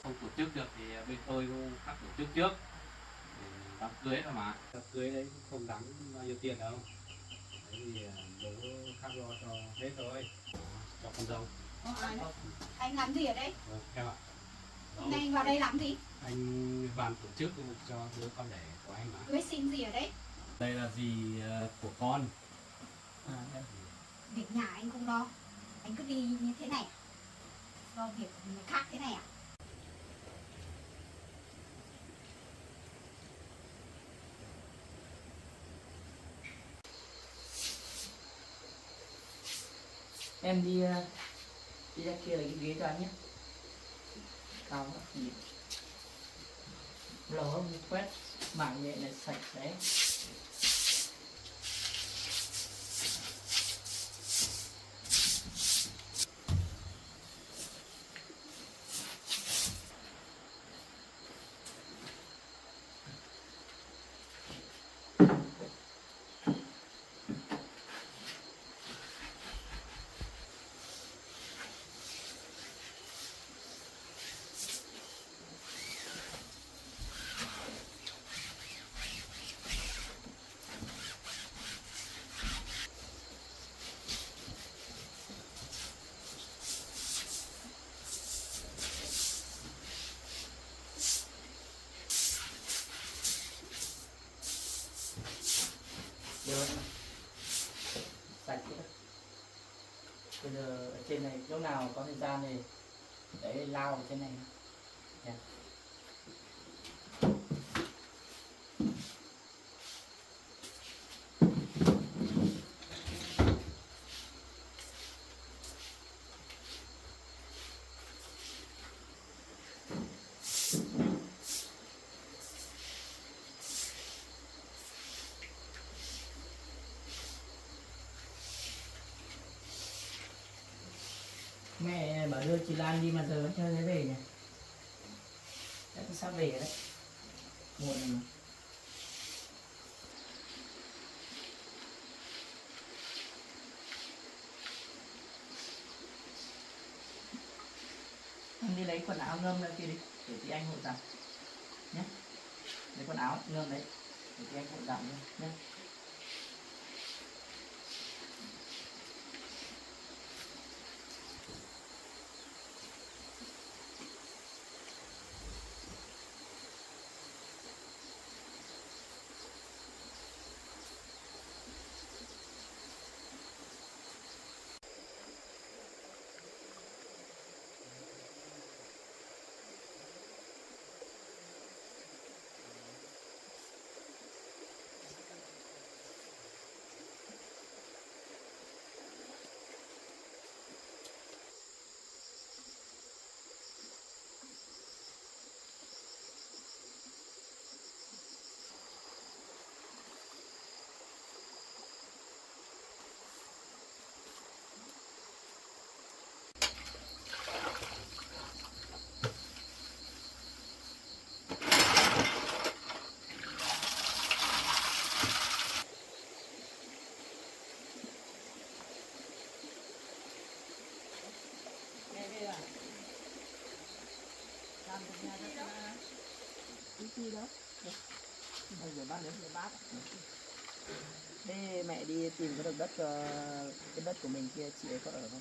không tổ chức được thì bên tôi cũng cắt tổ chức trước đám cưới thôi mà. Đám cưới đấy cũng không đáng bao nhiêu tiền đâu, đấy thì bố khắc lo cho hết thôi, cho con dâu. Anh làm gì ở đây? Em ạ. Hôm nay anh vào đây làm gì? Anh bàn tổ chức cho đứa con đẻ của anh mà. Cưới xin gì ở đây? Đây là gì của con. Việc nhà anh không lo, anh cứ đi như thế này à? Lo việc người khác thế này à? Em đi ra kia lấy cái ghế cho anh nhé. Cao lắm gì. Lâu không quét mảng nhẹ này sạch sẽ. Được sạch nữa. Bây giờ ở trên này lúc nào có thời gian thì để lao ở trên này. Yeah. Mẹ bảo đưa chị Lan đi mà giờ vẫn chưa thấy về nhỉ? Chắc sắp về đấy. Muộn rồi mà. Em đi lấy quần áo ngâm ra kia đi, để chị anh hộ giặt nhé. Lấy quần áo ngâm đấy, để chị anh hộ giặt nhé. Đi đó. Bây giờ bát nếu bát. Thế mẹ đi tìm có được đất cái đất của mình kia chị ấy có ở không?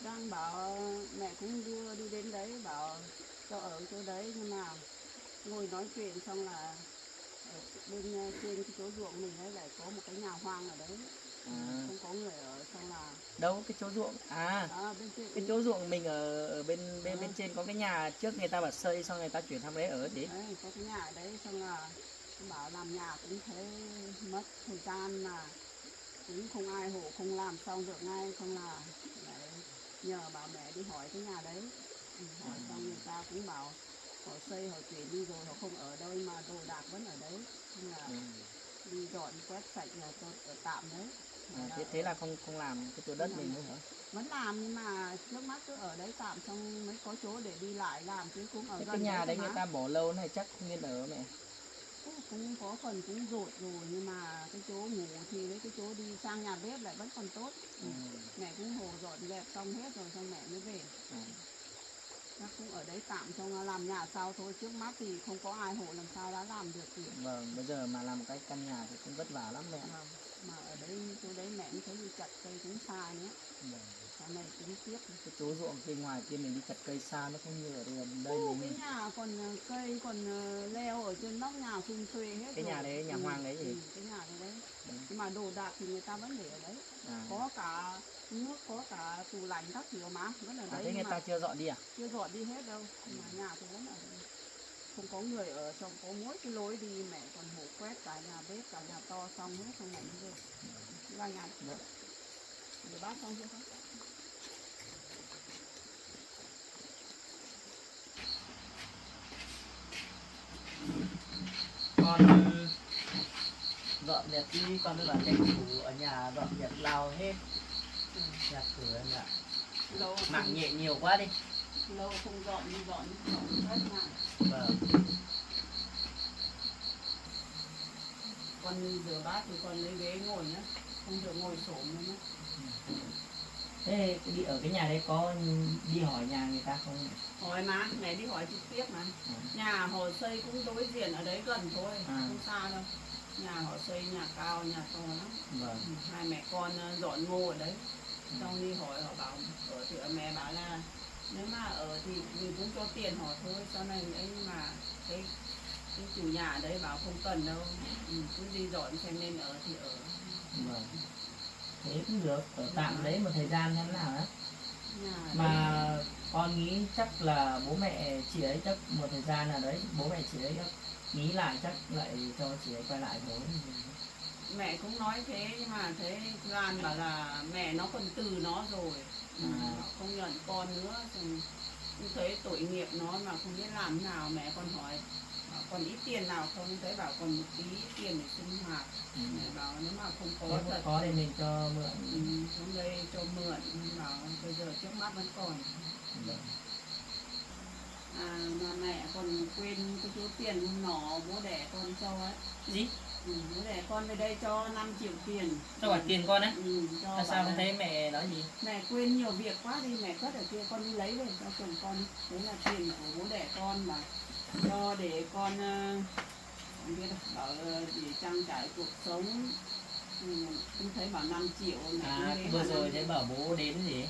Đang bảo mẹ cũng đưa đi đến đấy bảo cho ở chỗ đấy, nhưng mà ngồi nói chuyện xong là ở bên trên cái chỗ ruộng mình ấy lại có một cái nhà hoang ở đấy, không có người ở, xong là Đâu cái chỗ ruộng bên trên, cái chỗ ruộng mình ở bên trên có cái nhà trước người ta bảo xây xong người ta chuyển sang đấy ở chị. Đấy, có cái nhà ở đấy, xong là bảo làm nhà cũng thấy mất thời gian mà cũng không ai hộ, không làm xong được ngay, xong là lại nhờ bảo mẹ đi hỏi cái nhà đấy. Hỏi xong người ta cũng bảo họ xây họ chuyển đi rồi, họ không ở đâu mà đồ đạc vẫn ở đấy, nên là đi dọn quét sạch là cho ở tạm đấy. Thế là không làm cái chỗ đất mình nữa hả? Vẫn làm nhưng mà trước mắt cứ ở đấy tạm, xong mới có chỗ để đi lại làm, chứ cũng ở Thế gần cái nhà đấy mà. người ta bỏ lâu này chắc không nên ở mẹ. Cũng có phần cũng rột rồi, nhưng mà cái chỗ ngủ thì với cái chỗ đi sang nhà bếp lại vẫn còn tốt. Mẹ cũng hồ dọn dẹp xong hết rồi xong mẹ mới về. Chắc cũng ở ở đấy tạm xong làm nhà sau thôi, trước mắt thì không có ai hộ làm sao đã làm được gì. Vâng, bây giờ mà làm một cái căn nhà thì cũng vất vả lắm mẹ. Vâng. Mà ở đấy chỗ đấy mẹ cũng thấy đi chặt cây cũng xa nữa, Vâng. sau này tính tiếp. Cái chỗ ruộng bên ngoài kia mình đi chặt cây xa nó không như ở đây Cái mình. nhà còn cây còn leo ở trên nóc nhà xung xuê hết Cái rồi. nhà đấy, nhà hoang đấy gì? Cái nhà đấy. Ừ. Nhưng mà đồ đạc thì người ta vẫn để ở đấy. Có cả nước, có cả tủ lạnh các kiểu mà vẫn ở đấy. Thế người ta chưa dọn đi à? Chưa dọn đi hết đâu, mà nhà thì vẫn ở đây. Không có người ở, xong có mỗi cái lối đi mẹ còn hổ quét cả nhà bếp, cả nhà to xong hết, xong mẹ đi về. Vài ngày. Để bác xong chưa không? Con dọn dẹp đi, con với bà tranh thủ ở nhà dọn dẹp lau hết. Nhà cửa nhà Lâu nặng nhẹ nhiều quá đi. lâu không dọn đi dọn hết mà. Vâng. Con rửa bát thì con lấy ghế ngồi nhá, không được ngồi xổm nữa nhá. Thế đi ở cái nhà đấy có đi hỏi nhà người ta không? Hỏi mà, mẹ đi hỏi trực tiếp mà. Nhà họ xây cũng đối diện ở đấy gần thôi, không xa đâu. Nhà họ xây nhà cao, nhà to lắm. Vâng. Hai mẹ con dọn ngô ở đấy. Xong đi hỏi họ bảo ở thì mẹ bảo là nếu mà ở thì mình cũng cho tiền họ thôi, sau này ấy mà cái chủ nhà ở đấy bảo không cần đâu, cứ đi dọn xem nên ở thì ở. Vâng. Thế cũng được, ở tạm đấy một thời gian thế nào đó. Nhà Mà con nghĩ chắc là bố mẹ chị ấy chắc một thời gian nào đấy bố mẹ chị ấy nghĩ lại chắc lại cho chị ấy quay lại bố. mẹ cũng nói thế, nhưng mà thế Lan bảo là mẹ nó còn từ nó rồi, nó không nhận con nữa, xong cũng thấy tội nghiệp nó mà không biết làm thế nào. Mẹ con hỏi bảo còn ít tiền nào không, thấy bảo còn một tí tiền để sinh hoạt. Mẹ bảo nếu mà không có thật Có thì mình cho mượn. xuống đây cho mượn, bảo bây giờ trước mắt vẫn còn. Mà mẹ còn quên cái số tiền hôm nọ bố đẻ con cho ấy. Gì? Bố đẻ con về đây cho 5 triệu tiền. Cho quả tiền con á? Cho Sao không thấy mẹ nói gì? mẹ quên nhiều việc quá đi, mẹ cất ở kia, con đi lấy về cho chồng con. Đấy là tiền của bố đẻ con mà cho để con không biết đâu, bảo để trang trải cuộc sống. Không thấy bảo 5 triệu mẹ cũng vừa rồi thấy bảo bố đến gì?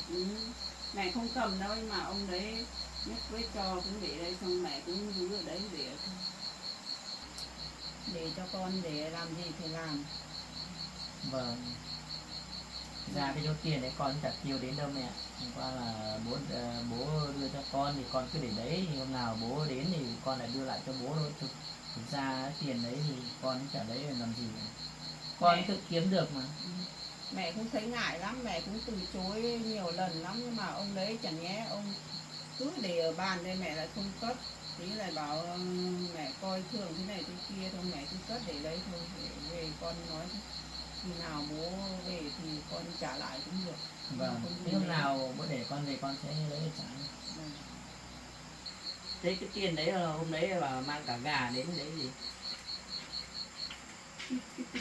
Mẹ không cầm đâu, nhưng mà ông đấy nhất quyết cho cũng để đây, xong mẹ cũng giữ ở đấy để cho con để làm gì thì làm. Vâng. Ra cái số tiền đấy con chả tiêu đến đâu mẹ. Hôm qua là bố đưa cho con thì con cứ để đấy, thì hôm nào bố đến thì con lại đưa lại cho bố thôi. Thực ra tiền đấy thì con chả lấy để làm gì. Con tự kiếm được mà. Mẹ cũng thấy ngại lắm, mẹ cũng từ chối nhiều lần lắm, nhưng mà ông đấy chẳng nhẽ ông cứ để ở bàn đây mẹ lại không cất. Tí lại bảo mẹ coi thường thế này thế kia thôi, mẹ cứ cất để đấy thôi, để về con nói khi nào bố về thì con trả lại cũng được. Vâng, thế hôm nào bố để con về con sẽ lấy để trả. Thế cái tiền đấy là hôm đấy là mang cả gà đến đấy gì?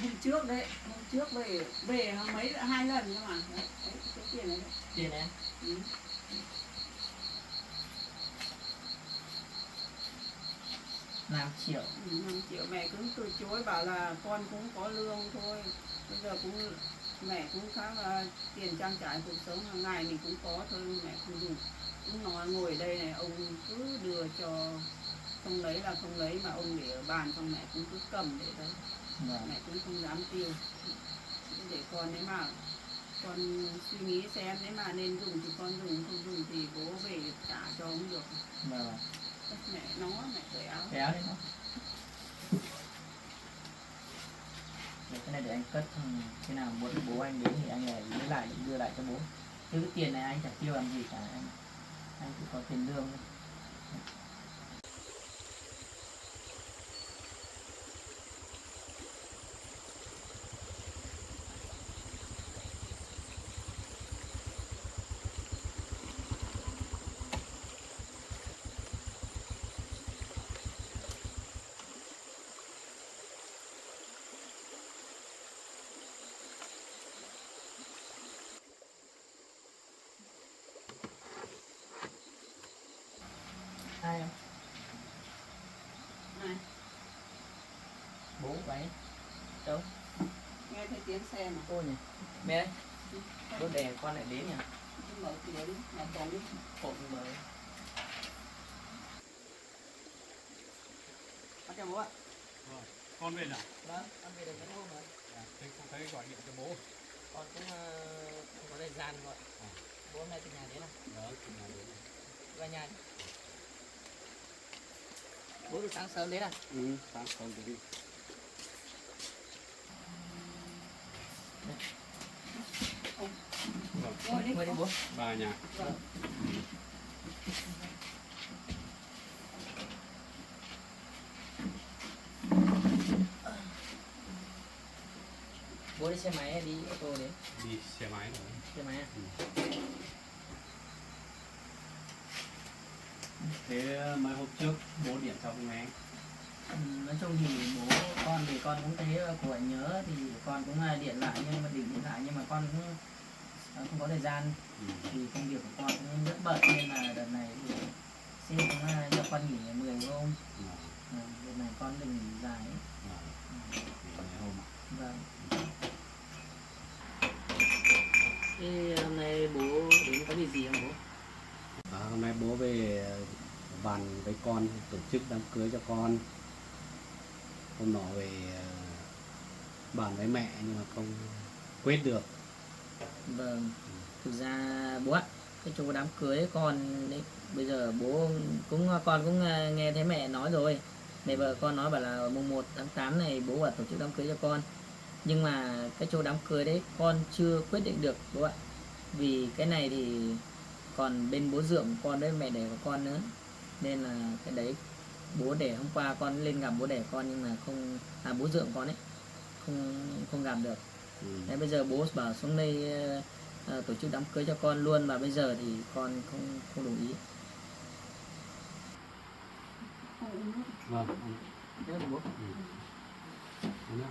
Hôm trước đấy, hôm trước về hai lần cơ mà. Đấy, cái tiền đấy. Tiền đấy? 5 triệu. 5 triệu mẹ cũng từ chối, bảo là con cũng có lương thôi. Bây giờ cũng mẹ cũng khá là tiền trang trải cuộc sống hàng ngày mình cũng có thôi, mẹ không dùng. Cũng nói ngồi ở đây này, ông cứ đưa cho, không lấy là không lấy, mà ông để ở bàn, xong mẹ cũng cứ cầm để đấy. Mẹ cũng không dám tiêu. Để con nếu mà con suy nghĩ xem, nếu mà nên dùng thì con dùng, không dùng thì bố về trả cho cũng được. Mẹ mẹ cởi áo. Cởi áo đấy nó. Cái này để anh cất, khi nào bố anh đến thì anh lại lấy lại đưa lại cho bố. Chứ cái tiền này anh chẳng tiêu làm gì cả, anh chỉ có tiền lương thôi. Ai không? Ai? Bố vậy đâu? Nghe thấy tiếng xe mà. Tôi nhỉ? Mẹ ơi, bố đẻ con lại đến nhỉ? Cứ mở cửa đi, nhà bóng đi. Cộn mở. Bắt chào bố ạ. Con về nào? Vâng, con về được mấy hôm rồi. Thế không thấy gọi điện cho bố. Con cũng không có thời gian gọi. Bố hôm nay từ nhà đến à? Đó, thì là đến. Vào nhà đi. Bố từ sáng sớm đến à? Ừ, sáng không đi. Rồi đi. Mời đi bố. Ba nhà. Vâng. Bố đi xe máy hay đi ô tô đến? Đi xe máy rồi. Xe máy à? Thế mấy hôm trước bố điện cho không nghe? Nói chung thì bố con thì con cũng thấy của nhớ thì con cũng điện lại nhưng mà điện lại nhưng mà con cũng không có thời gian vì công việc của con cũng rất bận nên là đợt này thì sếp cũng cho con nghỉ 10 hôm. Đợt này con đừng nghỉ dài ấy. Mấy hôm ạ. Vâng. Thế hôm nay bố đến có việc gì không bố? Hôm nay bố về bàn với con tổ chức đám cưới cho con. Hôm nọ về bàn với mẹ nhưng mà không quyết được. Vâng, thực ra bố ạ, cái chỗ đám cưới con đấy, bây giờ bố cũng con cũng nghe thấy mẹ nói rồi. Mẹ vợ con nói bảo là mùng 1 tháng 8 này bố bảo tổ chức đám cưới cho con. Nhưng mà cái chỗ đám cưới đấy con chưa quyết định được bố ạ. Vì cái này thì còn bên bố dượng con với mẹ đẻ của con nữa. Nên là cái đấy bố đẻ hôm qua con lên gặp bố đẻ con nhưng mà không bố dượng con ấy không gặp được. Đấy, bây giờ bố bảo xuống đây tổ chức đám cưới cho con luôn và bây giờ thì con không đồng ý. Vâng. Thế là bố. Uống nước.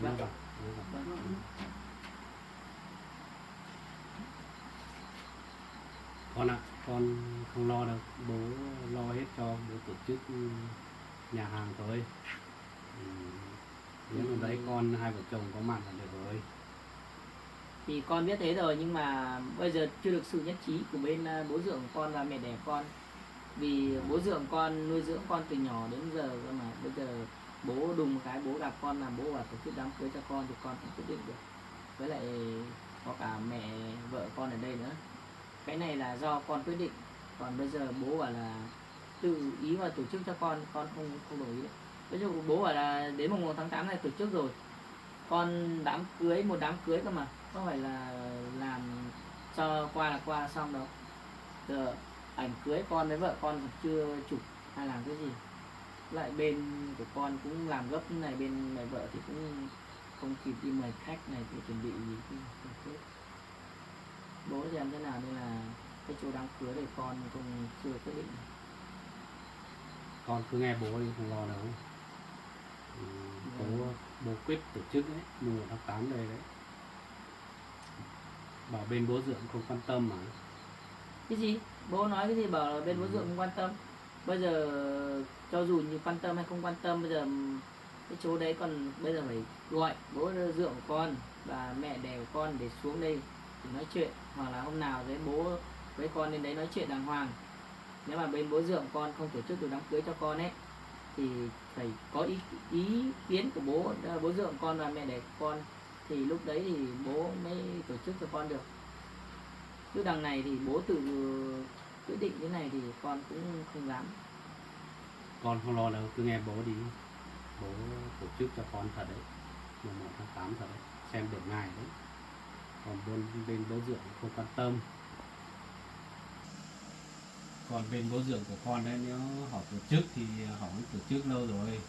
Vâng. Con ạ, con không lo đâu, bố lo hết cho, bố tổ chức nhà hàng thôi. Nếu mà đấy con hai vợ chồng có mặt là được rồi. Thì con biết thế rồi nhưng mà bây giờ chưa được sự nhất trí của bên bố dượng con và mẹ đẻ con. Vì bố dượng con nuôi dưỡng con từ nhỏ đến giờ cơ mà bây giờ bố đùng một cái bố gặp con là bố bảo tổ chức đám cưới cho con thì con không quyết định được. Với lại có cả mẹ vợ con ở đây nữa. Cái này là do con quyết định. Còn bây giờ bố bảo là tự ý mà tổ chức cho con không đồng ý đấy. Ví dụ bố bảo là đến mùng 1 tháng 8 này tổ chức rồi. Con đám cưới, một đám cưới cơ mà, không phải là làm cho qua là qua xong đâu. Giờ ảnh cưới con với vợ con chưa chụp hay làm cái gì. Lại bên của con cũng làm gấp này, bên mẹ vợ thì cũng không kịp đi mời khách này thì chuẩn bị gì thì bố xem thế nào nên là cái chỗ đám cưới thì con cũng chưa quyết định. Con cứ nghe bố đi, không lo đâu. Bố quyết tổ chức đấy, mùng 1 tháng 8 đây đấy. Bảo bên bố dượng không quan tâm mà. Cái gì? Bố nói cái gì bảo là bên bố dượng không quan tâm? Bây giờ cho dù như quan tâm hay không quan tâm, bây giờ cái chỗ đấy còn bây giờ phải gọi bố dượng của con và mẹ đẻ của con để xuống đây để nói chuyện, hoặc là hôm nào đấy bố với con lên đấy nói chuyện đàng hoàng. Nếu mà bên bố dượng con không tổ chức được đám cưới cho con ấy thì phải có ý kiến của bố dượng con và mẹ đẻ của con thì lúc đấy thì bố mới tổ chức cho con được. Chứ đằng này thì bố tự quyết định thế này thì con cũng không dám. Con không lo đâu, cứ nghe bố đi. Bố tổ chức cho con thật đấy, mùng 1 tháng 8 thật đấy, xem được ngày đấy. Còn bên bố dượng không quan tâm. Còn bên bố dượng của con đấy, nếu họ tổ chức thì họ cũng tổ chức lâu rồi.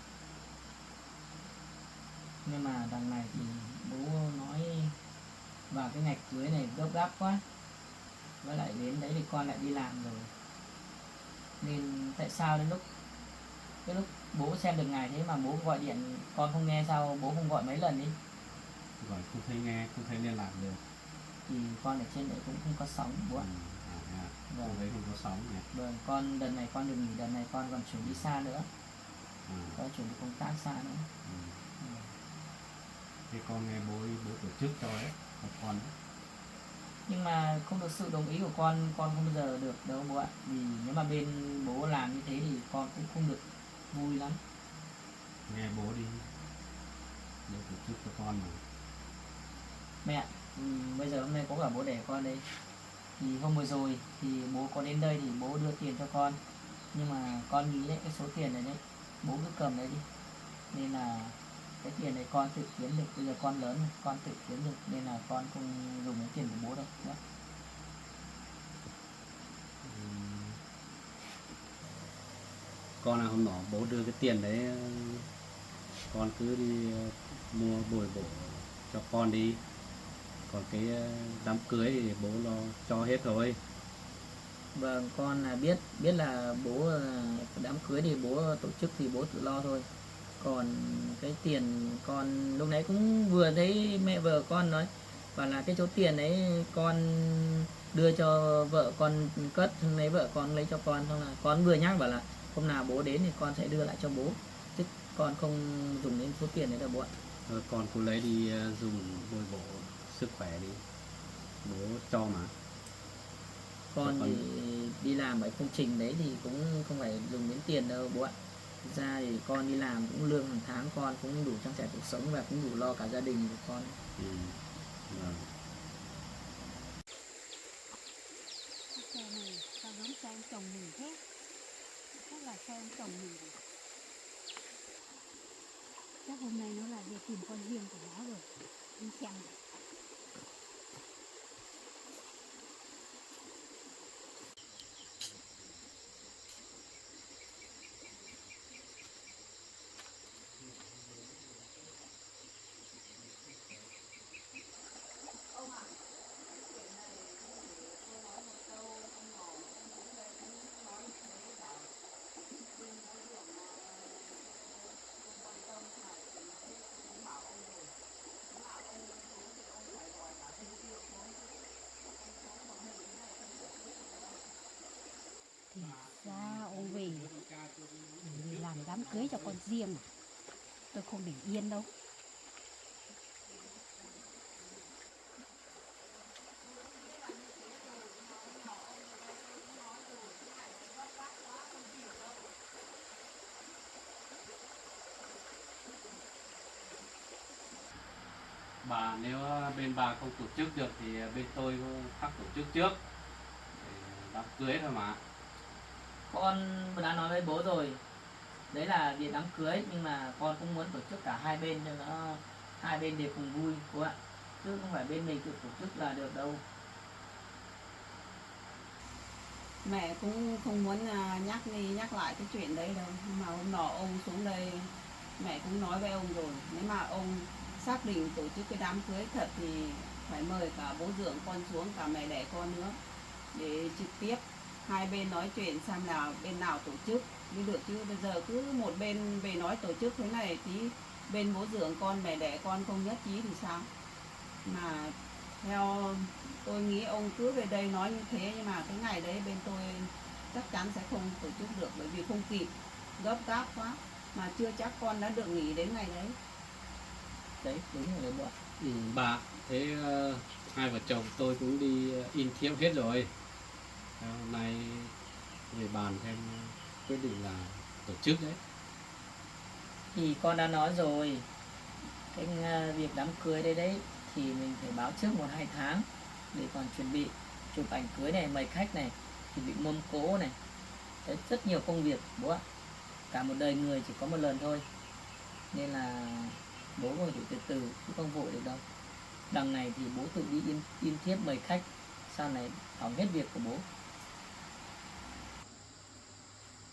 Nhưng mà đằng này thì bố nói vào cái ngày cưới này gấp gáp quá. Với lại đến đấy thì con lại đi làm rồi. Nên tại sao đến cái lúc bố xem được ngày thế mà bố gọi điện con không nghe, sao bố không gọi mấy lần đi? Gọi không thấy nghe, không thấy liên lạc được. Thì con ở trên đấy cũng không có sóng bố ạ. Vâng. Đấy không có sóng nhỉ. Vâng, con đợt này con được nghỉ, đợt này con còn chuyển đi xa nữa, con chuyển đi công tác xa nữa. Thì con nghe bố tổ chức cho đấy, một con đấy. Nhưng mà không được sự đồng ý của con không bao giờ được đâu bố ạ. Vì nếu mà bên bố làm như thế thì con cũng không được vui lắm. Nghe bố đi, bố tổ chức cho con mà. Mẹ, bây giờ hôm nay có cả bố đẻ con đây. Thì hôm vừa rồi thì bố có đến đây thì bố đưa tiền cho con. Nhưng mà con nghĩ đấy, cái số tiền này đấy, bố cứ cầm đấy đi. Nên là cái tiền này con tự kiếm được, bây giờ con lớn rồi, con tự kiếm được. Nên là con không dùng cái tiền của bố đâu nhé. Con là hôm nọ bố đưa cái tiền đấy, con cứ đi mua bồi bổ cho con đi. Còn cái đám cưới thì bố lo cho hết rồi. Vâng, con là biết là bố đám cưới thì bố tổ chức thì bố tự lo thôi. Còn cái tiền con lúc nãy cũng vừa thấy mẹ vợ con nói, bảo là cái số tiền đấy con đưa cho vợ con cất, lấy vợ con lấy cho con, xong là con vừa nhắc bảo là hôm nào bố đến thì con sẽ đưa lại cho bố, chứ con không dùng đến số tiền đấy đâu bố ạ. Thôi con cứ lấy đi dùng bồi bổ sức khỏe đi, bố cho mà. Con thì đi làm ở công trình đấy thì cũng không phải dùng đến tiền đâu bố ạ. Thực ra thì con đi làm cũng lương hàng tháng con cũng đủ trang trải cuộc sống và cũng đủ lo cả gia đình của con. Vâng. Xe này sao giống xe ông chồng mình thế? Chắc là xe ông chồng mình. Chắc hôm nay nó là về tìm con riêng của nó rồi. Đi xem này. Thì ra ông về để làm đám cưới cho con riêng. Tôi không để yên đâu. Bà nếu bên bà không tổ chức được thì bên tôi khác tổ chức trước để đám cưới thôi mà. Con đã nói với bố rồi, đấy là việc đám cưới, nhưng mà con cũng muốn tổ chức cả hai bên cho nó hai bên đều cùng vui bố ạ, chứ không phải bên mình tự tổ chức là được đâu. Mẹ cũng không muốn nhắc đi nhắc lại cái chuyện đấy đâu, nhưng mà hôm nọ ông xuống đây mẹ cũng nói với ông rồi, nếu mà ông xác định tổ chức cái đám cưới thật thì phải mời cả bố dưỡng con xuống, cả mẹ đẻ con nữa, để trực tiếp hai bên nói chuyện xem là bên nào tổ chức mới được, chứ bây giờ cứ một bên về nói tổ chức thế này tí bên bố dưỡng con mẹ đẻ con không nhất trí thì sao. Mà theo tôi nghĩ ông cứ về đây nói như thế, nhưng mà cái ngày đấy bên tôi chắc chắn sẽ không tổ chức được, bởi vì không kịp, gấp gáp quá, mà chưa chắc con đã được nghỉ đến ngày đấy. Đấy đúng rồi bố ạ. Bà thế hai vợ chồng tôi cũng đi in thiếp hết rồi. Hôm nay về bàn thêm quyết định là tổ chức đấy. Thì con đã nói rồi, cái việc đám cưới đây đấy thì mình phải báo trước 1-2 tháng để còn chuẩn bị chụp ảnh cưới này, mời khách này, chuẩn bị mâm cỗ này, đấy, rất nhiều công việc bố ạ. Cả một đời người chỉ có một lần thôi, nên là bố phải từ từ chứ không vội được đâu. Đằng này thì bố tự đi in thiếp mời khách, sau này hỏng hết việc của bố.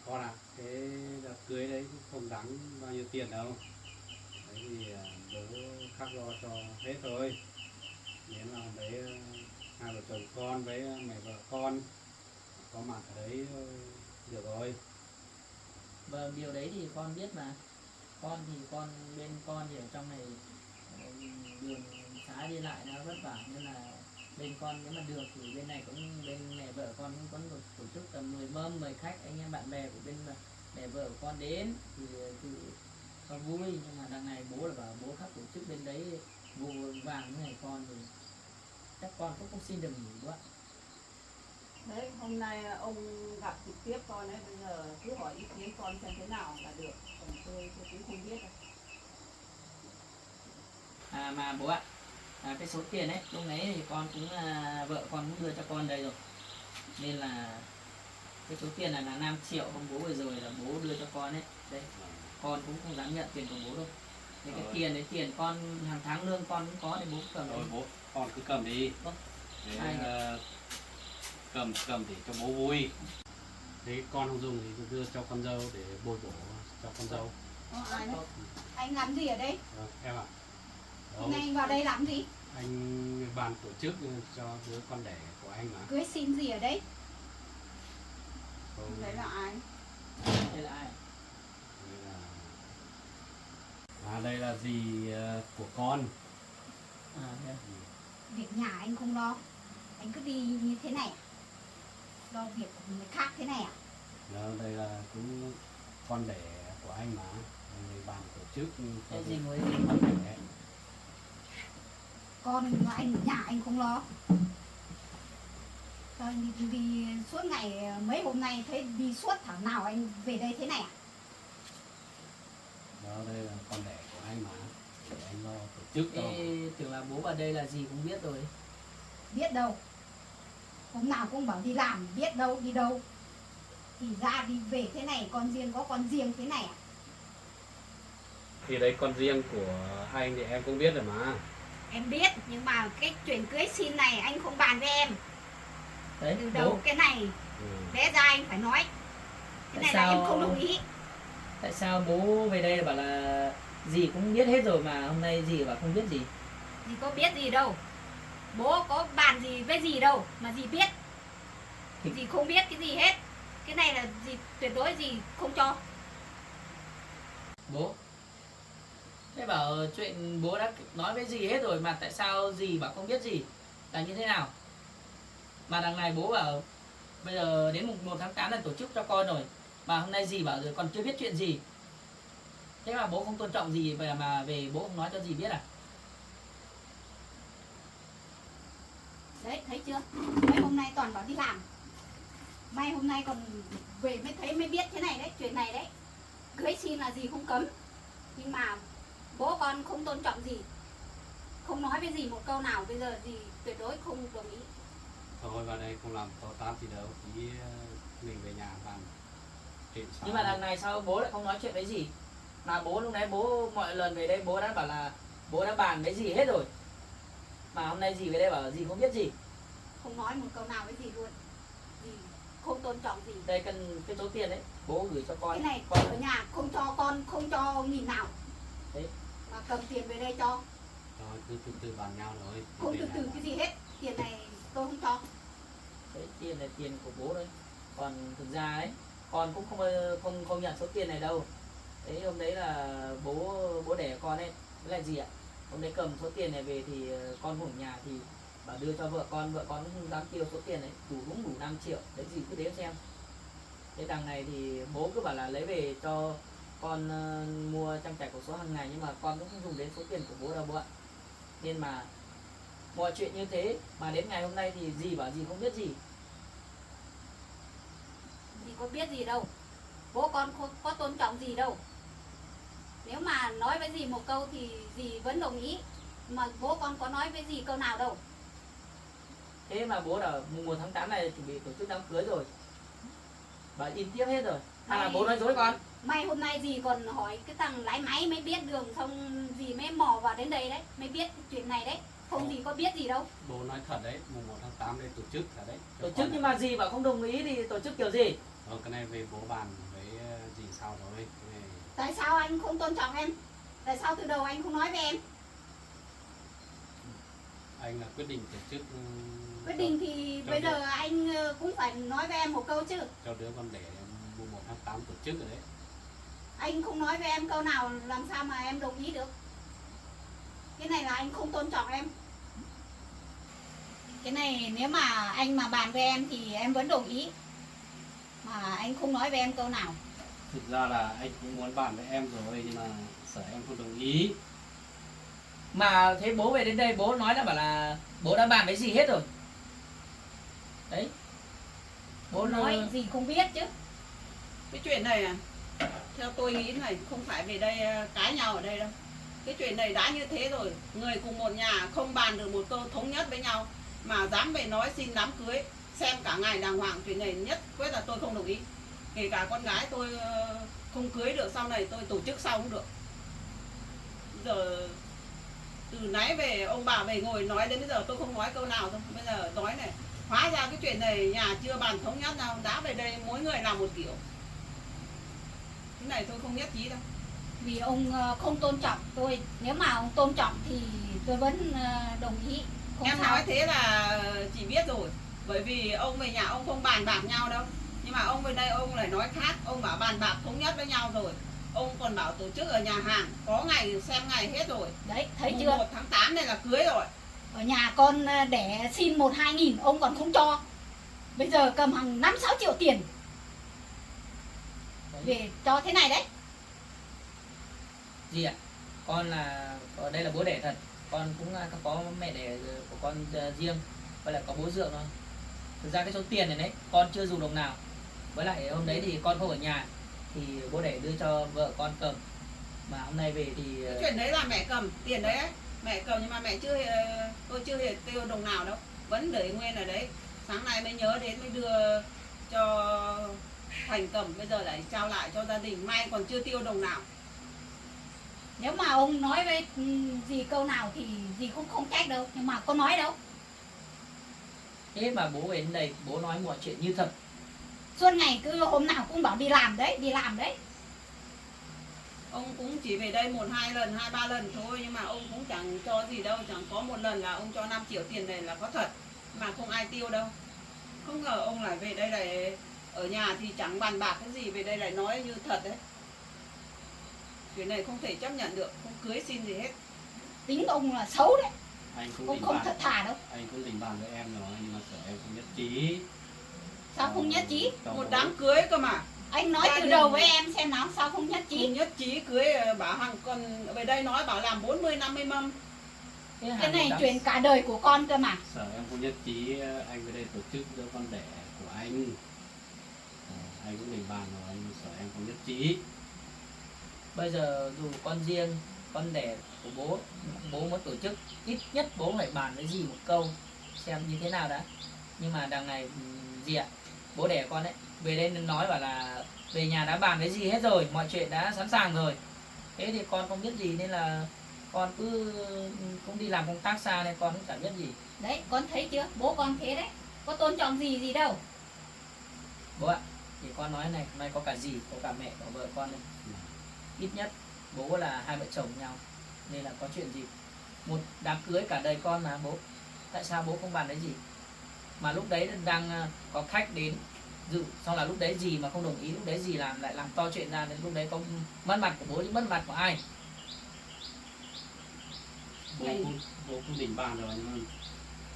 Con à, cái đám cưới đấy cũng không đáng bao nhiêu tiền đâu. Đấy thì bố khác lo cho hết thôi. Nếu là đấy hai vợ chồng con với mẹ vợ con có mặt ở đấy được rồi. Vâng, điều đấy thì con biết mà. Con thì bên con thì ở trong này đường xá đi lại nó vất vả, nên là bên con nếu mà được thì bên này cũng bên mẹ vợ con cũng có tổ chức tầm 10 mâm mời khách anh em bạn bè của bên mẹ vợ của con đến thì con vui, nhưng mà đằng này bố là bảo bố khác tổ chức bên đấy vô vàng như này con thì chắc con cũng không xin được nghỉ quá. Đấy, hôm nay ông gặp trực tiếp con ấy, bây giờ cứ hỏi ý kiến con xem thế nào là được. Còn tôi cũng không biết đâu. Mà bố ạ, cái số tiền ấy lúc nãy thì con cũng vợ con cũng đưa cho con đây rồi, nên là cái số tiền là 5 triệu hôm bố vừa rồi là bố đưa cho con ấy, đây con cũng không dám nhận tiền của bố đâu. Thế cái tiền đấy tiền con hàng tháng lương con cũng có, để bố cầm Rồi đấy. bố con cứ cầm đi. Vâng. Để, Ai cầm để cho bố vui. Thế con không dùng thì đưa cho con dâu để bồi bổ cho con dâu. Ai đấy? Anh làm gì ở đây? Em ạ. Hôm nay anh vào đây làm gì? Anh bàn tổ chức cho đứa con đẻ của anh mà. Cưới xin gì ở đây? Không, Đấy là ai? Đây là ai? đây là dì của con. Đây. Việc nhà anh không lo. Anh cứ đi như thế này à? Lo việc của người khác thế này à? Đây là cũng con đẻ của anh mà. Người bàn tổ chức cho Cái gì đứa mới con đẻ. Con anh nhà anh không lo. Sao anh đi suốt ngày mấy hôm nay thấy đi suốt thảo nào anh về đây thế này à? Đây là con đẻ của anh mà. Để anh lo tổ chức cho. Tưởng là bố vào đây là gì cũng biết rồi. Biết đâu. Hôm nào cũng bảo đi làm, biết đâu đi đâu. Thì ra đi về thế này, con riêng có con riêng thế này à? Thì đấy con riêng của hai anh thì em cũng biết rồi mà. Em biết, nhưng mà cái chuyện cưới xin này anh không bàn với em. Đấy, Từ đầu bố, cái này lẽ ra anh phải nói. Cái Tại này là em sao- không đồng ý. tại sao bố về đây là bảo là gì cũng biết hết rồi mà hôm nay gì bảo không biết gì? Dì có biết gì đâu. Bố có bàn gì với dì đâu mà dì biết. Thì- Dì không biết cái gì hết. Cái này là dì tuyệt đối dì không cho. Bố, thế bảo chuyện bố đã nói với gì hết rồi mà tại sao gì bảo không biết gì? Là như thế nào? Mà đằng này bố bảo bây giờ đến mùng 1 tháng 8 là tổ chức cho con rồi, mà hôm nay gì bảo rồi còn chưa biết chuyện gì. Thế mà bố không tôn trọng gì mà về bố không nói cho gì biết à? Đấy, thấy chưa? Mấy hôm nay toàn bảo đi làm. May hôm nay còn về mới thấy mới biết thế này đấy, chuyện này đấy. Cưới xin là gì không cấm. Nhưng mà bố con không tôn trọng gì. Không nói với gì một câu nào, bây giờ gì tuyệt đối không đồng ý. Thôi vào đây không làm to tát gì đâu. Chỉ mình về nhà bàn chuyện sau. Nhưng mà đằng này sao bố lại không nói chuyện với gì? Mà bố lúc nãy bố mọi lần về đây bố đã bảo là bố đã bàn với gì hết rồi. Mà hôm nay gì về đây bảo gì không biết gì. Không nói một câu nào với gì luôn. Gì không tôn trọng gì. Đây cần cái số tiền đấy bố gửi cho con. Cái này con ở nhà không cho con, không cho nghìn nào. Đấy. Mà cầm tiền về đây cho. Rồi cứ từ từ bàn nhau rồi. Không Về từ nhà từ bàn. cái gì hết. Tiền này tôi không cho. Đấy, tiền là tiền của bố đấy. Còn thực ra ấy con cũng không nhận số tiền này đâu. Đấy hôm đấy là bố đẻ con ấy với là gì ạ? Hôm đấy cầm số tiền này về thì con không ở nhà thì bảo đưa cho vợ con cũng không dám tiêu số tiền đấy, đúng đủ 5 triệu. Đấy gì cứ đếm xem. Thế đằng này thì bố cứ bảo là lấy về cho con mua trang trải cuộc sống hàng ngày, nhưng mà con cũng không dùng đến số tiền của bố đâu bố ạ. Nên mà mọi chuyện như thế mà đến ngày hôm nay thì dì bảo dì không biết gì. Dì có biết gì đâu. Bố con không có tôn trọng gì đâu. Nếu mà nói với dì một câu thì dì vẫn đồng ý. Mà bố con có nói với dì câu nào đâu. Thế mà bố đã mùng 1 tháng 8 này chuẩn bị tổ chức đám cưới rồi, bà in tiếp hết rồi. Hay là bố nói dối con? May hôm nay dì còn hỏi cái thằng lái máy mới biết đường, xong dì mới mò vào đến đây đấy, mới biết chuyện này đấy. Không dì có biết gì đâu. Bố nói thật đấy, mùng 1 tháng 8 đây tổ chức cả đấy. cho Tổ con chức này. nhưng mà dì bảo không đồng ý thì tổ chức kiểu gì? Cái này về bố bàn với dì sau rồi. Cái này Tại sao anh không tôn trọng em? Tại sao từ đầu anh không nói với em? anh là quyết định tổ chức. Quyết định thì cho bây đứa- giờ anh cũng phải nói với em một câu chứ. cho đứa con đẻ mùng 1 tháng 8 tổ chức rồi đấy. Anh không nói với em câu nào làm sao mà em đồng ý được. Cái này là anh không tôn trọng em. Cái này nếu mà anh mà bàn với em thì em vẫn đồng ý, mà anh không nói với em câu nào. Thực ra là anh cũng muốn bàn với em rồi, nhưng mà sợ em không đồng ý. Mà thế bố về đến đây bố nói là bảo là bố đã bàn với dì hết rồi. Đấy. Bố Nói gì không biết chứ. Cái chuyện này à, theo tôi nghĩ này, không phải về đây cãi nhau ở đây đâu. Cái chuyện này đã như thế rồi, người cùng một nhà không bàn được một câu thống nhất với nhau mà dám về nói xin đám cưới xem cả ngày đàng hoàng, chuyện này nhất quyết là tôi không đồng ý. Kể cả con gái tôi không cưới được, sau này tôi tổ chức sau cũng được. Giờ từ nãy về ông bà về ngồi nói đến bây giờ tôi không nói câu nào thôi. Bây giờ nói này, hóa ra cái chuyện này nhà chưa bàn thống nhất nào, đã về đây mỗi người làm một kiểu. Cái này tôi không nhất trí đâu. Vì ông không tôn trọng tôi. Nếu mà ông tôn trọng thì tôi vẫn đồng ý. Không Em sao. nói thế là chị biết rồi. Bởi vì ông về nhà ông không bàn bạc nhau đâu. Nhưng mà ông về đây ông lại nói khác. Ông bảo bàn bạc thống nhất với nhau rồi. Ông còn bảo tổ chức ở nhà hàng, có ngày xem ngày hết rồi. Đấy, thấy Mùng chưa? 1 tháng 8 này là cưới rồi. Ở nhà con để xin 1-2 nghìn ông còn không cho. Bây giờ cầm hàng 5-6 triệu tiền về cho thế này đấy. Dì ạ, con là ở đây là bố đẻ thật, con cũng có mẹ đẻ của con riêng, và lại có bố dượng thôi. Thực ra cái số tiền này đấy con chưa dùng đồng nào, với lại hôm đấy thì con không ở nhà thì bố đẻ đưa cho vợ con cầm, mà hôm nay về thì Cái chuyện đấy là mẹ cầm tiền đấy ấy. Mẹ cầm nhưng mà mẹ chưa tôi chưa hề tiêu đồng nào đâu, vẫn để nguyên ở đấy. Sáng nay mới nhớ đến mới đưa cho Thành cầm, bây giờ lại trao lại cho gia đình, may còn chưa tiêu đồng nào. Nếu mà ông nói với gì câu nào thì gì cũng không trách đâu. Nhưng mà có nói đâu. thế mà bố về đến đây bố nói mọi chuyện như thật. Suốt ngày cứ hôm nào cũng bảo đi làm đấy, đi làm đấy. Ông cũng chỉ về đây 1-2 lần, 2-3 lần thôi, nhưng mà ông cũng chẳng cho gì đâu. Chẳng có một lần là ông cho 5 triệu tiền này là có thật, mà không ai tiêu đâu. Không ngờ ông lại về đây lại ở nhà thì chẳng bàn bạc cái gì, về đây lại nói như thật đấy. Chuyện này không thể chấp nhận được, không cưới xin gì hết. Tính ông là xấu đấy. Anh cũng Ông định không bàn, thật thà đâu. anh cũng định bàn với em rồi, nhưng mà sợ em không nhất trí. Sao không nhất trí? Cho Một bố- đám cưới cơ mà. Anh nói Gia từ đình đầu với em xem nào, sao không nhất trí? Không nhất trí cưới, bảo hàng còn về đây nói bảo làm 40-50 mâm. Cái Cái hàng này đám- chuyện cả đời của con cơ mà. Sợ em không nhất trí, anh về đây tổ chức đứa con đẻ của anh. Anh cũng định bàn rồi, anh sợ em không nhất trí. Bây giờ dù con riêng, con đẻ của bố muốn tổ chức, ít nhất bố phải bàn với dì một câu xem như thế nào đã. Nhưng mà đằng này dì ạ, bố đẻ con ấy về đây nói bảo là về nhà đã bàn với dì hết rồi, mọi chuyện đã sẵn sàng rồi. Thế thì con không biết gì nên là con cứ cũng đi làm công tác xa nên con cũng chẳng biết gì. Đấy, con thấy chưa? Bố con thế đấy. Có tôn trọng gì đâu. Bố ạ, thì con nói này, hôm nay có cả dì, có cả mẹ, có vợ con đây. Ít nhất bố là hai vợ chồng nhau nên là có chuyện gì, một đám cưới cả đời con mà bố, tại sao bố không bàn đấy gì? Mà lúc đấy đang có khách đến dự, xong là lúc đấy gì mà không đồng ý, lúc đấy gì lại làm to chuyện ra, đến lúc đấy có mất mặt của bố chứ mất mặt của ai? Bố cũng định bàn rồi, nhưng mà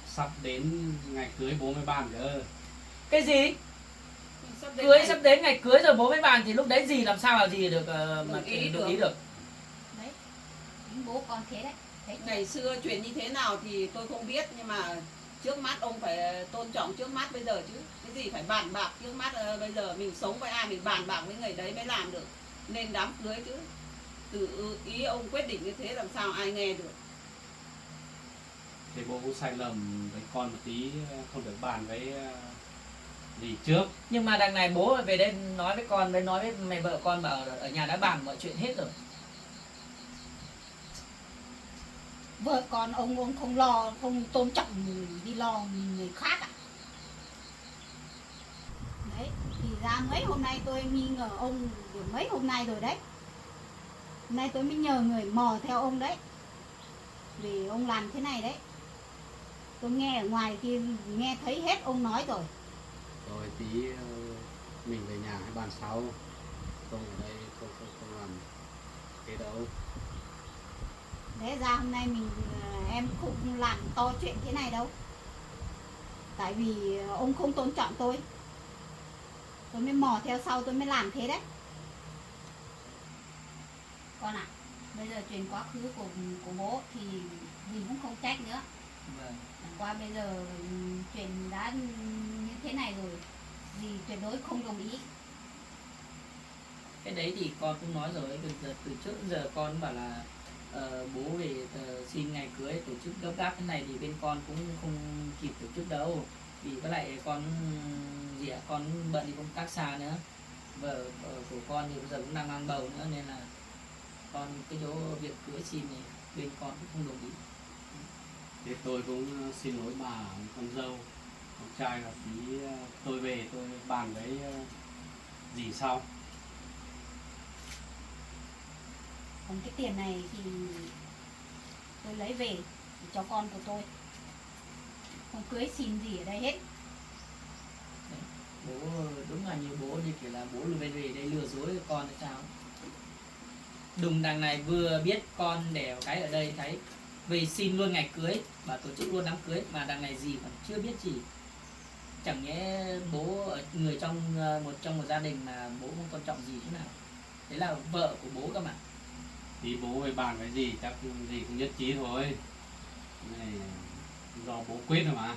sắp đến ngày cưới bố mới bàn cơ. Cái gì? Sắp đến Cưới ngày- sắp đến ngày cưới rồi bố mới bàn thì lúc đấy gì làm sao mà gì được mà Đồng ý đồng ý được. được? Đấy, tính bố con thế đấy. Thấy chưa? Ngày xưa chuyện như thế nào thì tôi không biết, nhưng mà trước mắt ông phải tôn trọng trước mắt bây giờ chứ. Cái gì phải bàn bạc trước mắt, bây giờ mình sống với ai mình bàn bạc với người đấy mới làm được. Nên đám cưới chứ. Từ ý ông quyết định như thế làm sao ai nghe được. Thì bố cũng sai lầm với con một tí, không được bàn với dì trước. Nhưng mà đằng này bố về đây nói với con, với nói với mẹ vợ con bảo ở nhà đã bàn mọi chuyện hết rồi. Vợ con ông không lo, không tôn trọng đi lo người khác à? Đấy, thì ra mấy hôm nay tôi nghi ngờ ông được mấy hôm nay rồi đấy. Hôm nay tôi mới nhờ người mò theo ông đấy. Vì ông làm thế này đấy. Tôi nghe ở ngoài kia nghe thấy hết ông nói rồi. Rồi tí mình về nhà hãy bàn sau. Không ở đây không làm thế đâu. Thế ra hôm nay em không làm to chuyện thế này đâu. Tại vì ông không tôn trọng tôi mới mò theo sau, tôi mới làm thế đấy. Con ạ, bây giờ chuyện quá khứ của bố thì dì cũng không trách nữa. Vâng. Chẳng qua bây giờ chuyện đã như thế này rồi, dì tuyệt đối không đồng ý. Cái đấy thì con cũng nói rồi, từ trước đến giờ con bảo là bố về xin ngày cưới tổ chức gấp gáp thế này thì bên con cũng không kịp tổ chức đâu, vì với lại con gì ạ, con bận đi công tác xa nữa, vợ của con thì bây giờ cũng đang mang bầu nữa, nên là con cái chỗ việc cưới xin này bên con cũng không đồng ý. Thế tôi cũng xin lỗi bà con dâu, con trai là tí tôi về tôi bàn với dì sau. Còn cái tiền này thì tôi lấy về để cho con của tôi, không cưới xin gì ở đây hết. Bố đúng là như bố đi, kiểu là bố về đây lừa dối con hay sao. Đùng đằng này vừa biết con đẻ cái ở đây thấy về xin luôn ngày cưới và tổ chức luôn đám cưới, mà đằng này gì còn chưa biết gì. Chẳng nhẽ bố ở người trong một gia đình mà bố không tôn trọng gì thế nào. Đấy là vợ của bố cơ mà. Thì bố về bàn cái gì chắc gì cũng nhất trí thôi. Này do bố quyết rồi mà.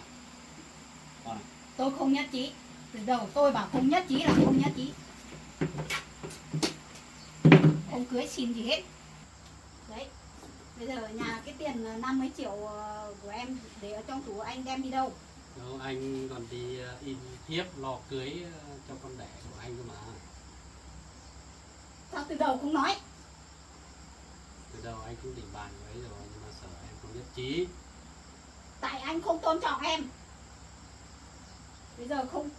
Còn Tôi không nhất trí. Từ đầu tôi bảo không nhất trí là không nhất trí. Không cưới xin gì hết. Đấy. Bây giờ nhà cái tiền 50 triệu của em để ở trong tủ, anh đem đi đâu? đâu, anh còn đi in thiếp lò cưới cho con đẻ của anh cơ mà. Sao từ đầu không nói? Từ đầu anh cũng định bàn với rồi nhưng mà sợ em không nhất trí. Tại anh không tôn trọng em. Bây giờ không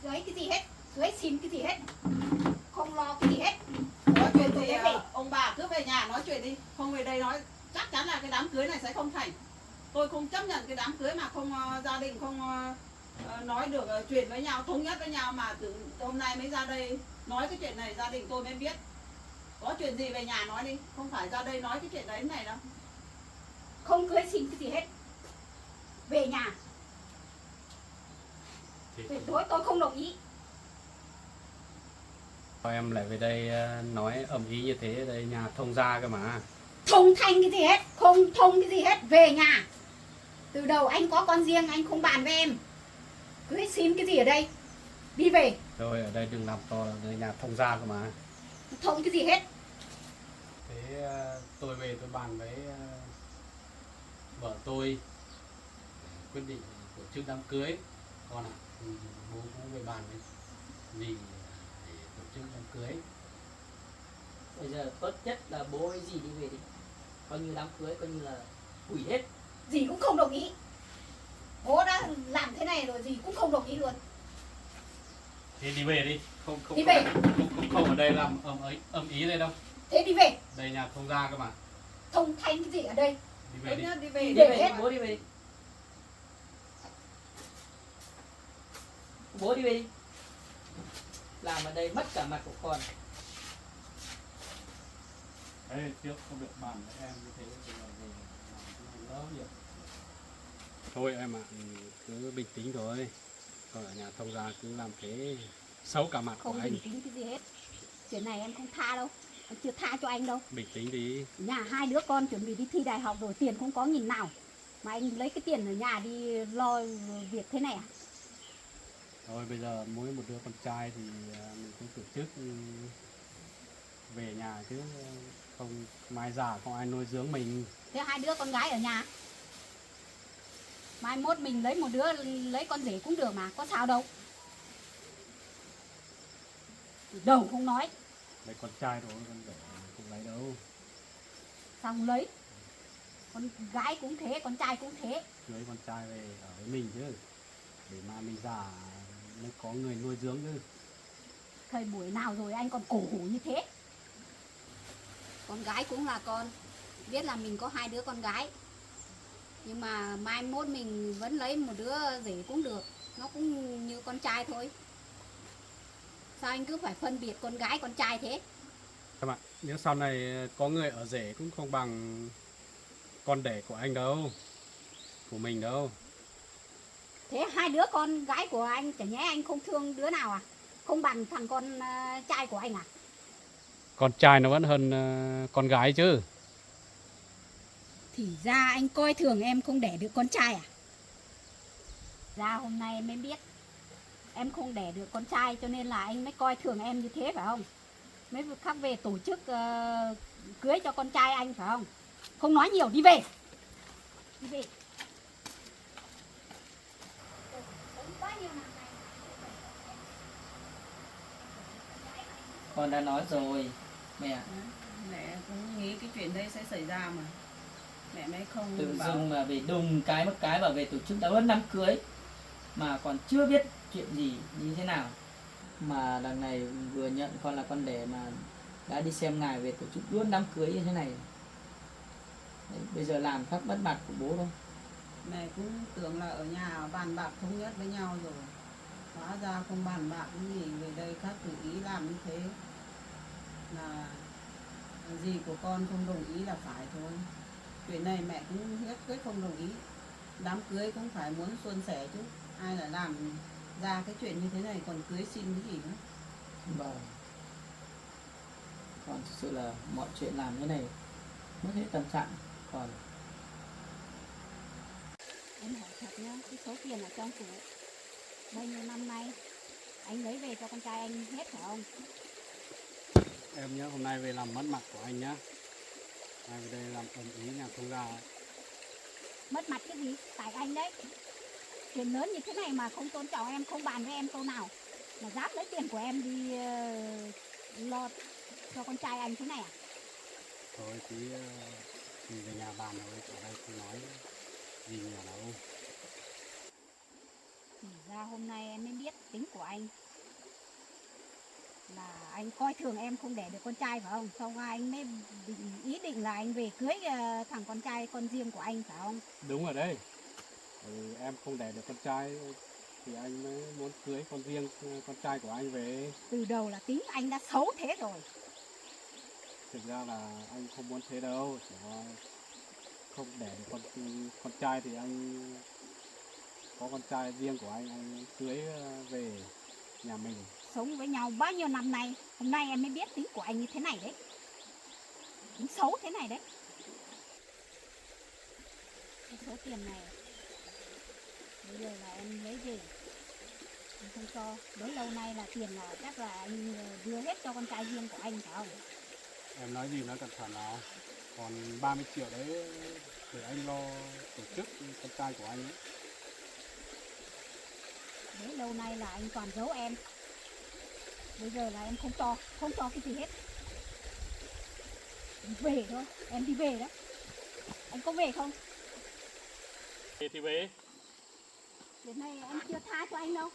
cưới cái gì hết, cưới xin cái gì hết, không lo cái gì hết. Nói chuyện Tôi thì về. ông bà cứ về nhà nói chuyện đi, không về đây nói chắc chắn là cái đám cưới này sẽ không thành. Tôi không chấp nhận cái đám cưới mà không gia đình không nói được chuyện với nhau, thống nhất với nhau, mà từ hôm nay mới ra đây nói cái chuyện này gia đình tôi mới biết. Có chuyện gì về nhà nói đi, không phải ra đây nói cái chuyện đấy này đâu. Không cưới xin cái gì hết. Về nhà. Thì Tuyệt đối tôi không đồng ý. em lại về đây nói ầm ĩ như thế, đây nhà thông gia cơ mà. Không thành cái gì hết, không thông cái gì hết, về nhà. Từ đầu anh có con riêng, anh không bàn với em. Cưới xin cái gì ở đây. Đi về. Rồi ở đây đừng làm to, đây nhà thông gia cơ mà. Thông cái gì hết. Thế tôi về tôi bàn với vợ tôi quyết định tổ chức đám cưới. Con ạ, bố cũng về bàn với dì để tổ chức đám cưới. Bây giờ tốt nhất là bố ấy gì đi về đi, coi như đám cưới coi như là hủy hết. Dì cũng không đồng ý. Bố đã làm thế này rồi, dì cũng không đồng ý luôn. Thế đi về đi, không Đi về. không ở đây làm ầm ĩ đây đâu. Thế đi về. Đây nhà thông gia cơ mà. Thông thành cái gì ở đây. Đi về đi. Đi về, Đi Để về, hết. bố đi về đi. Bố đi về đi. Làm ở đây mất cả mặt của con. Đấy, trước không được bàn với em như thế thì là về làm đỡ việc. Thôi em ạ, cứ bình tĩnh thôi. Còn ở nhà thông gia cứ làm thế xấu cả mặt của Không anh. bình tĩnh cái gì hết. Chuyện này em không tha đâu. Em chưa tha cho anh đâu. Bình tĩnh đi. Nhà hai đứa con chuẩn bị đi thi đại học rồi, tiền không có nghìn nào. Mà anh lấy cái tiền ở nhà đi lo việc thế này à? Thôi bây giờ mỗi một đứa con trai thì mình cũng tổ chức về nhà chứ không mai già không ai nuôi dưỡng mình. Thế hai đứa con gái ở nhà. Mai mốt mình lấy một đứa lấy con rể cũng được mà, có sao đâu. Đầu không nói. Lấy con trai thôi, con rể không lấy đâu. Sao không lấy? Con gái cũng thế, con trai cũng thế. Cưới con trai về ở với mình chứ, để mà mình già mới có người nuôi dưỡng chứ. Thời buổi nào rồi anh còn cổ hủ như thế. Con gái cũng là con. Biết là mình có hai đứa con gái, nhưng mà mai mốt mình vẫn lấy một đứa rể cũng được. Nó cũng như con trai thôi. Sao anh cứ phải phân biệt con gái con trai thế? Các bạn, nếu sau này có người ở rể cũng không bằng con đẻ của anh đâu, của mình đâu. Thế hai đứa con gái của anh chả nhẽ anh không thương đứa nào à? Không bằng thằng con trai của anh à? Con trai nó vẫn hơn con gái chứ. Thì ra anh coi thường em không đẻ được con trai à? Ra hôm nay em mới biết em không đẻ được con trai cho nên là anh mới coi thường em như thế phải không? Mới khắc về tổ chức cưới cho con trai anh phải không? Không nói nhiều, đi về. Đi về. Con đã nói rồi mẹ, Mẹ cũng nghĩ cái chuyện đấy sẽ xảy ra mà. Mẹ mới không tự bảo. dưng mà về đùng cái một cái bảo về tổ chức đã hơn đám cưới mà còn chưa biết chuyện gì như thế nào, mà đằng này vừa nhận con là con đẻ mà đã đi xem ngài về tổ chức luôn đám cưới như thế này. Đấy, bây giờ làm khác mất mặt của bố thôi. Mẹ cũng tưởng là ở nhà bàn bạc thống nhất với nhau rồi, hóa ra không bàn bạc cái gì, về đây khác tự ý làm như thế là gì của con không đồng ý là phải thôi. Chuyện này mẹ cũng nhất quyết không đồng ý. Đám cưới cũng phải muốn suôn sẻ chứ, ai lại làm ra cái chuyện như thế này còn cưới xin cái gì nữa. Vâng. Còn thực sự là mọi chuyện làm thế này mất hết tâm trạng. Còn Em hỏi thật nhá, cái số tiền ở trong tủ bao nhiêu năm nay anh lấy về cho con trai anh hết phải không? Em nhớ hôm nay về làm mất mặt của anh nhá. Ai về đây làm ầm ý nhà không ra. Mất mặt cái gì? Tại anh đấy. Chuyện lớn như thế này mà không tôn trọng em, không bàn với em câu nào, mà dám lấy tiền của em đi lo cho con trai anh thế này à? Thôi tí mình về nhà bàn rồi, ở đây không nói gì nhiều đâu. Thì ra hôm nay em mới biết tính của anh là anh coi thường em không đẻ được con trai phải không? Sau đó anh mới ý định là anh về cưới thằng con trai con riêng của anh phải không? Đúng rồi đấy. Em không đẻ được con trai thì anh mới muốn cưới con riêng con trai của anh về. Từ đầu là tính anh đã xấu thế rồi. Thực ra là anh không muốn thế đâu, chỉ là không đẻ được con trai thì anh có con trai riêng của anh cưới về nhà mình. Sống với nhau bao nhiêu năm nay, hôm nay em mới biết tính của anh như thế này đấy. Tính xấu thế này đấy. Cái số tiền này bây giờ là em lấy về, em không cho. Bấy lâu nay là tiền là chắc là anh đưa hết cho con trai riêng của anh phải không? Em nói gì nói cẩn thận nào. Còn 30 triệu đấy để anh lo tổ chức con trai của anh ấy. Bấy lâu nay là anh toàn giấu em. Bây giờ là em không cho cái gì hết. Em về thôi, em đi về đó. Anh có về không? Về thì về. Đến nay em chưa tha cho anh đâu.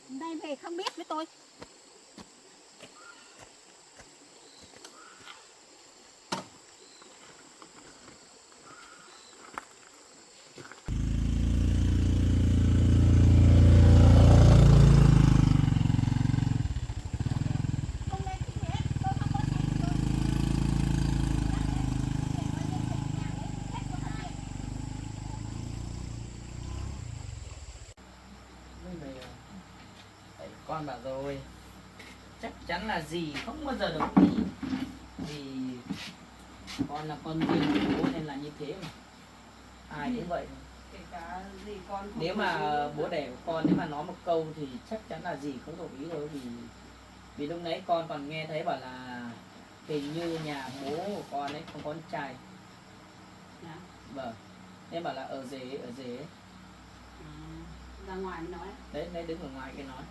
Hôm nay về không biết với tôi. Không lên cái gì hết, tôi không có xe của tôi. Hết cho thằng kia. bây giờ đấy, con bảo rồi chắc chắn là dì không bao giờ đồng ý, vì con là con riêng của bố nên là như thế mà, ai cũng vậy. Kể cả gì con không Nếu đồng mà ý. bố đẻ của con nếu mà nói một câu thì chắc chắn là dì không đồng ý rồi, vì lúc nãy con còn nghe thấy bảo là hình như nhà bố của con ấy không có con trai. Dạ. Vâng, nên bảo là ở rể Ra ngoài mới nói. đấy, đấy đứng ở ngoài cái nói.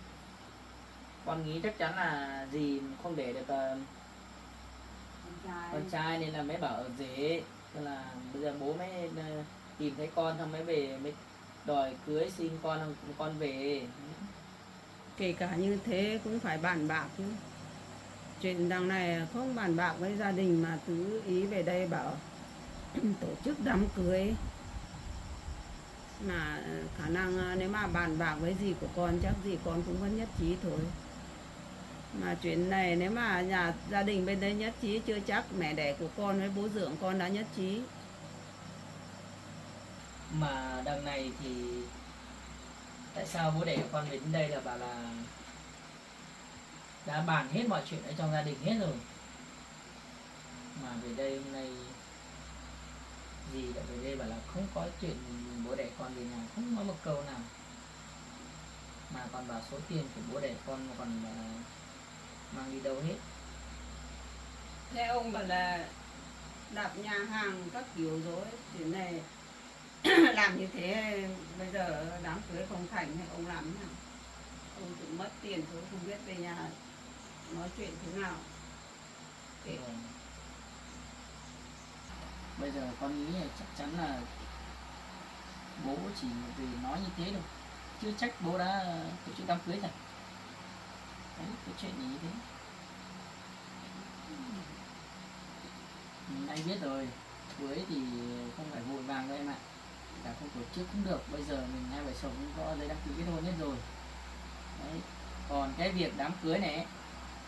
Con nghĩ chắc chắn là dì không để được con trai nên là mới bảo ở rể, nên là bây giờ bố mới tìm thấy con xong mới về mới đòi cưới xin con về. Kể cả như thế cũng phải bàn bạc chứ. Chuyện đằng này không bàn bạc với gia đình mà cứ ý về đây bảo tổ chức đám cưới. Mà khả năng nếu mà bàn bạc với dì của con chắc dì con cũng vẫn nhất trí thôi. Mà chuyện này nếu mà nhà gia đình bên đây nhất trí chưa chắc mẹ đẻ của con với bố dưỡng con đã nhất trí. Mà đằng này thì tại sao bố đẻ của con về đến đây là bảo là đã bàn hết mọi chuyện ở trong gia đình hết rồi, mà về đây hôm nay dì lại về đây bảo là không có chuyện bố đẻ con về nhà, không nói một câu nào, mà còn bảo số tiền của bố đẻ con mà còn mang đi đâu hết. Thế ông bảo là đạp nhà hàng các kiểu rồi chuyện này làm như thế bây giờ đám cưới không thành hay ông làm thế nào? Ông tự mất tiền thôi, không biết về nhà nói chuyện thế nào. Rồi. Bây giờ con nghĩ là chắc chắn là bố chỉ vì nói như thế đâu, chưa chắc bố đã tổ chức đám cưới rồi. Đấy, cái chuyện này như thế. Anh biết rồi, cưới thì không phải vội vàng đâu em ạ, cả không tổ chức cũng được. Bây giờ mình hai vợ chồng cũng có giấy đăng ký kết hôn hết rồi. Đấy. Còn cái việc đám cưới này ấy,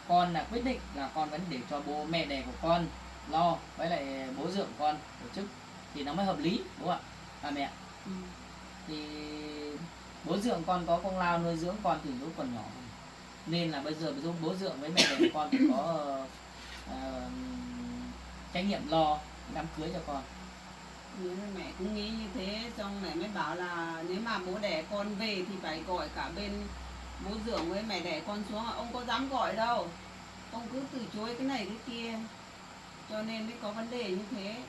con là quyết định là con vẫn để cho bố mẹ đẻ của con lo, với lại bố dượng con tổ chức thì nó mới hợp lý bố ạ, bà mẹ. Ừ. Thì bố dượng con có công lao nuôi dưỡng con từ lúc còn nhỏ, nên là bây giờ bố dượng với mẹ đẻ của con phải có trách nhiệm lo đám cưới cho con. Nếu mà mẹ cũng nghĩ như thế, xong mẹ mới bảo là nếu mà bố đẻ con về thì phải gọi cả bên bố dượng với mẹ đẻ con xuống. Ông có dám gọi đâu, ông cứ từ chối cái này cái kia, cho nên mới có vấn đề như thế.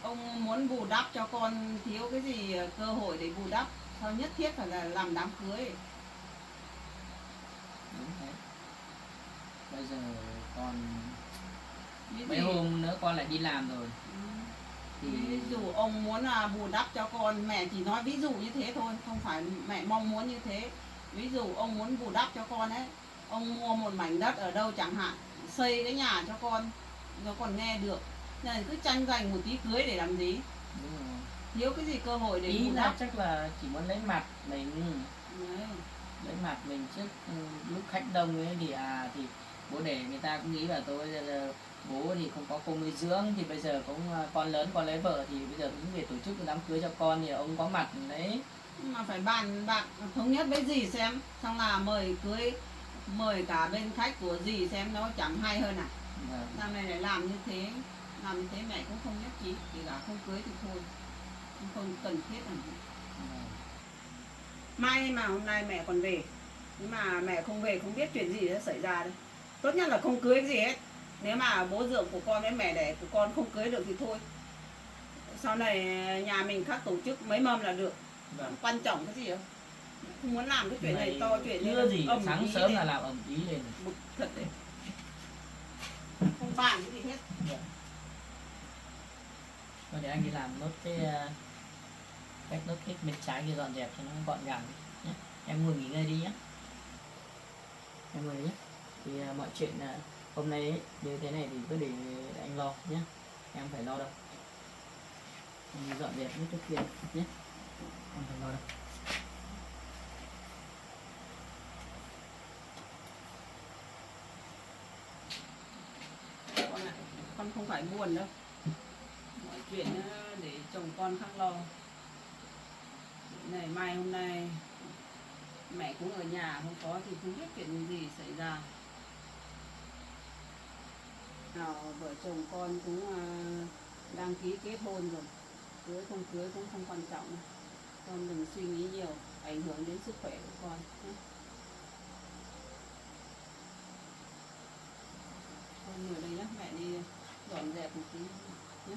Ông muốn bù đắp cho con thiếu cái gì cơ hội để bù đắp, sao nhất thiết phải là làm đám cưới. Đúng thế. Bây giờ còn Ví mấy dụ- hôm nữa con lại đi làm rồi thì Ví dụ ông muốn là bù đắp cho con, mẹ chỉ nói ví dụ như thế thôi, không phải mẹ mong muốn như thế. Ví dụ ông muốn bù đắp cho con ấy, ông mua một mảnh đất ở đâu chẳng hạn, xây cái nhà cho con, nó còn nghe được. Nên cứ tranh giành một tí cưới để làm gì, đúng rồi. thiếu cái gì cơ hội để Ý bù là đắp. chắc là chỉ muốn lấy mặt mình, Đấy. lấy mặt mình trước lúc khách đông ấy thì bố đẻ người ta cũng nghĩ là tôi là bố thì không có cô nuôi dưỡng, thì bây giờ cũng con lớn con lấy vợ thì bây giờ cũng về tổ chức cái đám cưới cho con thì ông có mặt đấy. Nhưng mà phải bàn bạc thống nhất với dì xem, xong là mời cưới, mời cả bên khách của dì xem nó chẳng hay hơn à. Vâng. Năm này lại làm như thế mẹ cũng không nhất trí, chỉ là không cưới thì thôi, không cần thiết làm gì. Vâng. May mà hôm nay mẹ còn về, nhưng mà mẹ không về không biết chuyện gì sẽ xảy ra đây. Tốt nhất là không cưới cái gì hết. Nếu mà bố dượng của con với mẹ đẻ của con không cưới được thì thôi, sau này nhà mình khác tổ chức mấy mâm là được. Vâng. Quan trọng cái gì đâu, không muốn làm cái chuyện này Này, to chuyện chưa gì ầm sáng ĩ sớm lên. là làm ầm ĩ lên. Bực thật đấy, không bàn cái gì hết. Thôi để anh đi làm nốt cái cách nốt cái bên trái kia dọn dẹp cho nó gọn gàng nhé. Em ngồi nghỉ ngơi đi nhé. Em ngồi đi nhé. Thì mọi chuyện hôm nay ấy, như thế này thì cứ để anh lo nhé. Em phải lo đâu. Em đi dọn dẹp những chỗ kia nhé. Em phải lo đâu. Con ạ, con không phải buồn đâu, mọi chuyện để chồng con khác lo. Này mai hôm nay mẹ cũng ở nhà không có thì không biết chuyện gì xảy ra. Nào vợ chồng con cũng đăng ký kết hôn rồi, cưới không cưới cũng không quan trọng đâu. Con đừng suy nghĩ nhiều, ảnh hưởng đến sức khỏe của con nhé. Con ngồi đây nhé, mẹ đi dọn dẹp một tí nhé.